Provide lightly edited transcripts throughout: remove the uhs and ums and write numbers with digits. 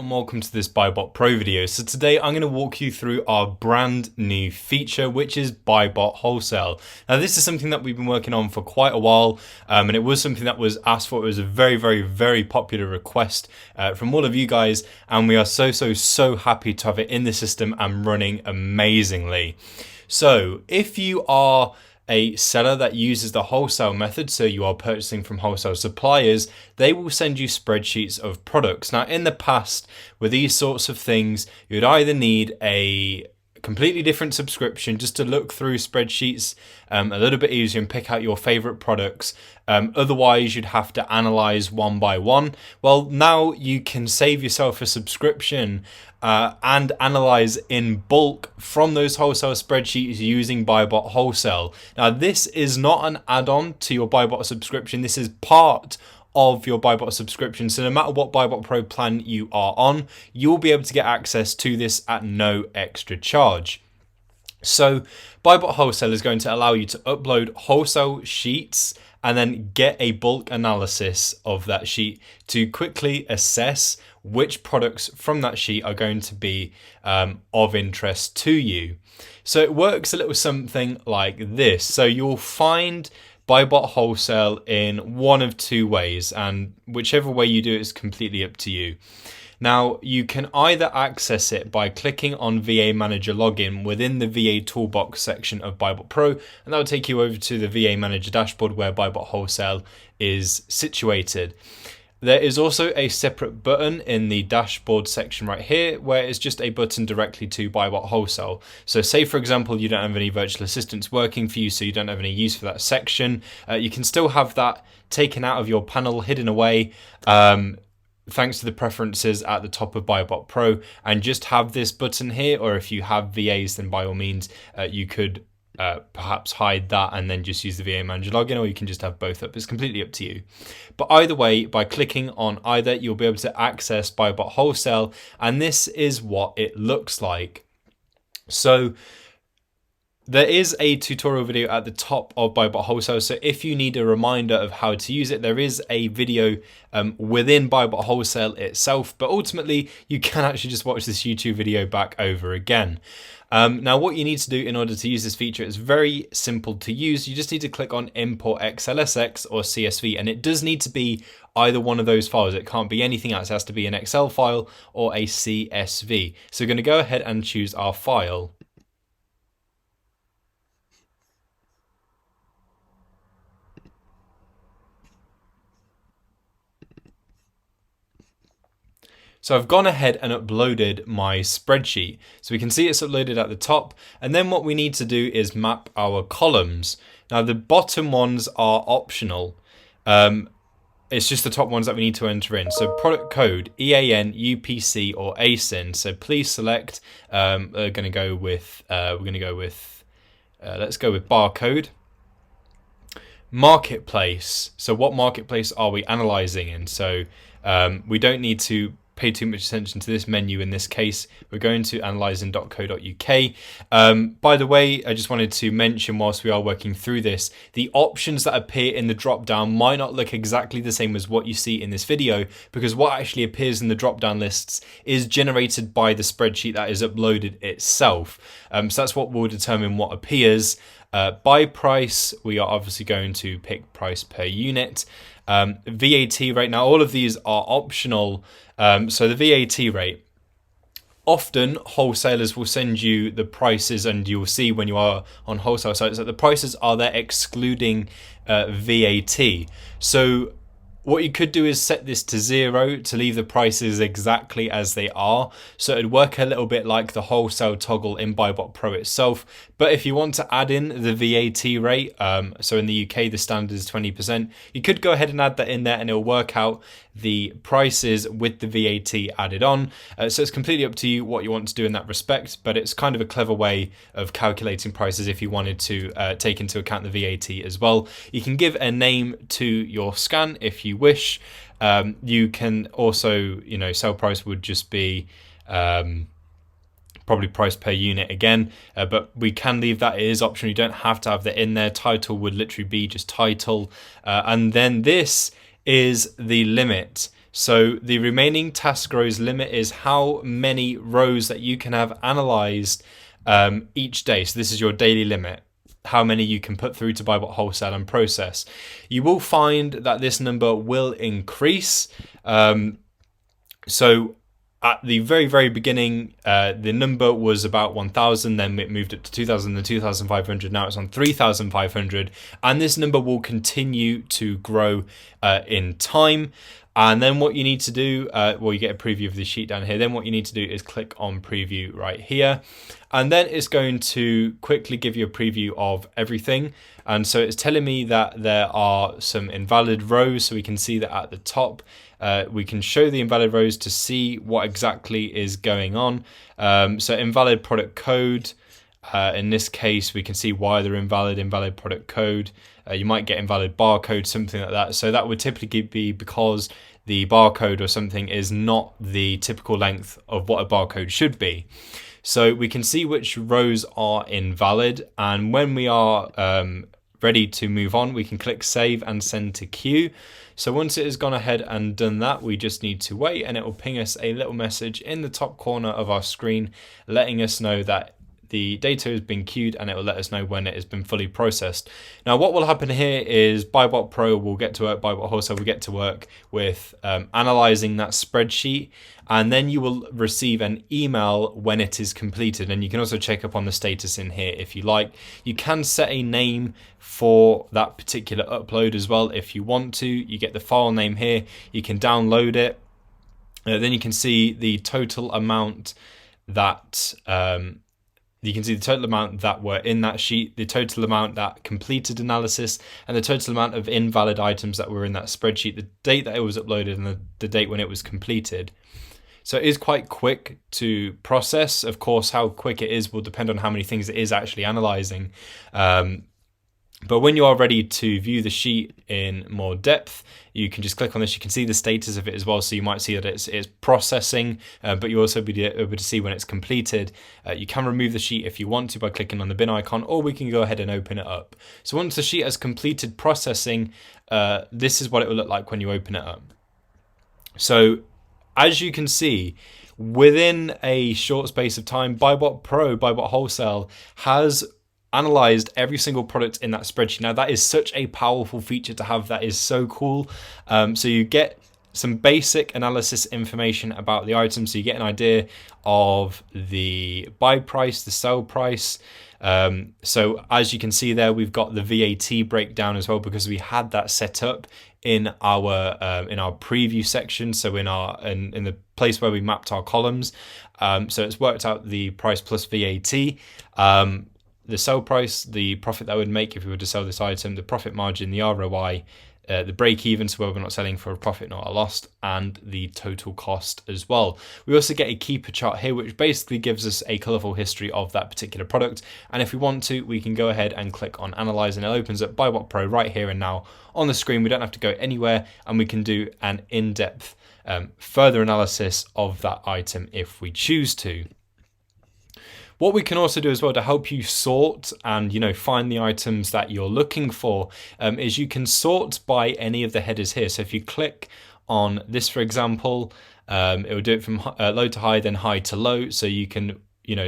and welcome to this BuyBot Pro video. So today I'm going to walk you through our brand new feature, which is BuyBot Wholesale. Now this is something that we've been working on for quite a while, and it was something that was asked for. It was a very popular request from all of you guys, and we are so happy to have it in the system and running amazingly. So if you are a seller that uses the wholesale method, so you are purchasing from wholesale suppliers, they will send you spreadsheets of products. Now in the past, with these sorts of things, you'd either need a completely different subscription just to look through spreadsheets a little bit easier and pick out your favorite products. Otherwise, you'd have to analyze one by one. Well, now you can save yourself a subscription and analyze in bulk from those wholesale spreadsheets using BuyBot Wholesale. Now, this is not an add-on to your BuyBot subscription. This is part of your BuyBot subscription. So no matter what BuyBot Pro plan you are on, you'll be able to get access to this at no extra charge. So BuyBot Wholesale is going to allow you to upload wholesale sheets and then get a bulk analysis of that sheet to quickly assess which products from that sheet are going to be of interest to you. So it works a little something like this. So you'll find BuyBot Wholesale in one of two ways, and whichever way you do it is completely up to you. Now, you can either access it by clicking on VA Manager Login within the VA Toolbox section of BuyBot Pro, and that will take you over to the VA Manager dashboard where BuyBot Wholesale is situated. There is also a separate button in the dashboard section right here where it's just a button directly to BuyBot Wholesale. So say, for example, you don't have any virtual assistants working for you, so you don't have any use for that section. You can still have that taken out of your panel, hidden away, thanks to the preferences at the top of BuyBot Pro, and just have this button here. Or if you have VAs, then by all means, you could perhaps hide that and then just use the VA Manager login, or you can just have both up. It's completely up to you. But either way, by clicking on either, you'll be able to access BuyBot Wholesale, and this is what it looks like. So there is a tutorial video at the top of BuyBot Wholesale, so if you need a reminder of how to use it, there is a video within BuyBot Wholesale itself, but ultimately you can actually just watch this YouTube video back over again. Now what you need to do in order to use this feature is very simple to use. You just need to click on Import XLSX or CSV, and it does need to be either one of those files. It can't be anything else. It has to be an Excel file or a CSV. So we're going to go ahead and choose our file. So I've gone ahead and uploaded my spreadsheet. So we can see it's uploaded at the top. And then what we need to do is map our columns. Now the bottom ones are optional. It's just the top ones that we need to enter in. So product code, EAN, UPC, or ASIN. So please select. We're going to go with let's go with barcode. Marketplace. So what marketplace are we analyzing in? So we don't need to pay too much attention to this menu in this case. We're going to analyse.co.uk. By the way, I just wanted to mention whilst we are working through this, the options that appear in the drop down might not look exactly the same as what you see in this video, because what actually appears in the drop down lists is generated by the spreadsheet that is uploaded itself. So that's what will determine what appears. By price, we are obviously going to pick price per unit. VAT rate, now all of these are optional. So the VAT rate, often wholesalers will send you the prices, and you'll see when you are on wholesale sites that the prices are there excluding VAT. So what you could do is set this to 0 to leave the prices exactly as they are. So it'd work a little bit like the wholesale toggle in BuyBot Pro itself. But if you want to add in the VAT rate, so in the UK the standard is 20%, you could go ahead and add that in there and it'll work out the prices with the VAT added on. So it's completely up to you what you want to do in that respect, but it's kind of a clever way of calculating prices if you wanted to take into account the VAT as well. You can give a name to your scan if you wish. You can also, sell price would just be probably price per unit again, but we can leave that. It is optional. You don't have to have that in there. Title would literally be just title, and then this is the limit. So the remaining task rows limit is how many rows that you can have analyzed each day. So this is your daily limit, how many you can put through to BuyBot Wholesale and process. You will find that this number will increase. So at the very beginning, the number was about 1,000, then it moved up to 2,000 and 2,500. Now it's on 3,500, and this number will continue to grow in time. And then what you need to do, well, you get a preview of the sheet down here. Then what you need to do is click on preview right here. And then it's going to quickly give you a preview of everything. And so it's telling me that there are some invalid rows. So we can see that at the top, we can show the invalid rows to see what exactly is going on. So invalid product code. In this case, we can see why they're invalid product code. You might get invalid barcode, something like that. So that would typically be because the barcode or something is not the typical length of what a barcode should be. So we can see which rows are invalid. And when we are ready to move on, we can click save and send to queue. So once it has gone ahead and done that, we just need to wait, and it will ping us a little message in the top corner of our screen letting us know that the data has been queued, and it will let us know when it has been fully processed. Now what will happen here is BuyBot Pro will get to work, BuyBot Wholesale will get to work with analyzing that spreadsheet, and then you will receive an email when it is completed. And you can also check up on the status in here if you like. You can set a name for that particular upload as well if you want to. You get the file name here, you can download it, then you can see the total amount that you can see the total amount that were in that sheet, the total amount that completed analysis, and the total amount of invalid items that were in that spreadsheet, the date that it was uploaded, and the date when it was completed. So it is quite quick to process. Of course, how quick it is will depend on how many things it is actually analyzing. But when you are ready to view the sheet in more depth, you can just click on this. You can see the status of it as well. So you might see that it's processing, but you also be able to see when it's completed. You can remove the sheet if you want to by clicking on the bin icon, or we can go ahead and open it up. So once the sheet has completed processing, this is what it will look like when you open it up. So as you can see, within a short space of time, BuyBot Pro, BuyBot Wholesale has analyzed every single product in that spreadsheet. Now that is such a powerful feature to have. That is so cool. So you get some basic analysis information about the item, so you get an idea of the buy price, the sell price. So as you can see there, we've got the VAT breakdown as well, because we had that set up in our preview section. So in the place where we mapped our columns. So it's worked out the price plus VAT. The sell price, the profit that would make if we were to sell this item, the profit margin, the ROI, the break even, so where we're not selling for a profit, not a loss, and the total cost as well. We also get a keeper chart here, which basically gives us a colorful history of that particular product. And if we want to, we can go ahead and click on Analyze, and it opens up BuyBot Pro right here and now on the screen. We don't have to go anywhere, and we can do an in-depth further analysis of that item if we choose to. What we can also do as well to help you sort and find the items that you're looking for is you can sort by any of the headers here. So if you click on this, for example, it will do it from low to high, then high to low. So you can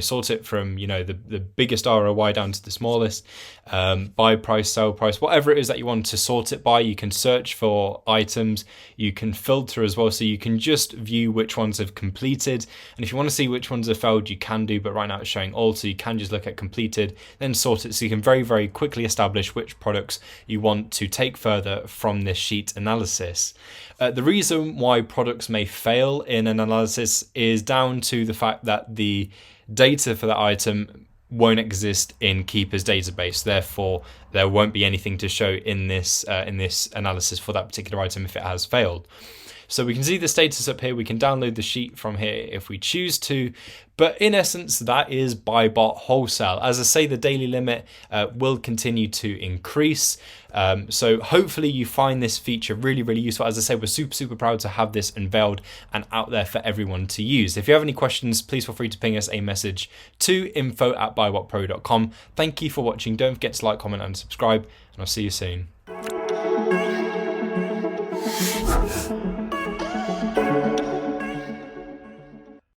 sort it from the biggest ROI down to the smallest, buy price, sell price, whatever it is that you want to sort it by. You can search for items, you can filter as well, so you can just view which ones have completed, and if you want to see which ones have failed, you can do, but right now it's showing all, so you can just look at completed, then sort it, so you can very quickly establish which products you want to take further from this sheet analysis. The reason why products may fail in an analysis is down to the fact that the data for that item won't exist in Keeper's database. Therefore, there won't be anything to show in this analysis for that particular item if it has failed. So we can see the status up here. We can download the sheet from here if we choose to. But in essence, that is BuyBot Wholesale. As I say, the daily limit will continue to increase. So hopefully you find this feature really useful. As I say, we're super proud to have this unveiled and out there for everyone to use. If you have any questions, please feel free to ping us a message to info@buybotpro.com. Thank you for watching. Don't forget to like, comment, and subscribe, and I'll see you soon.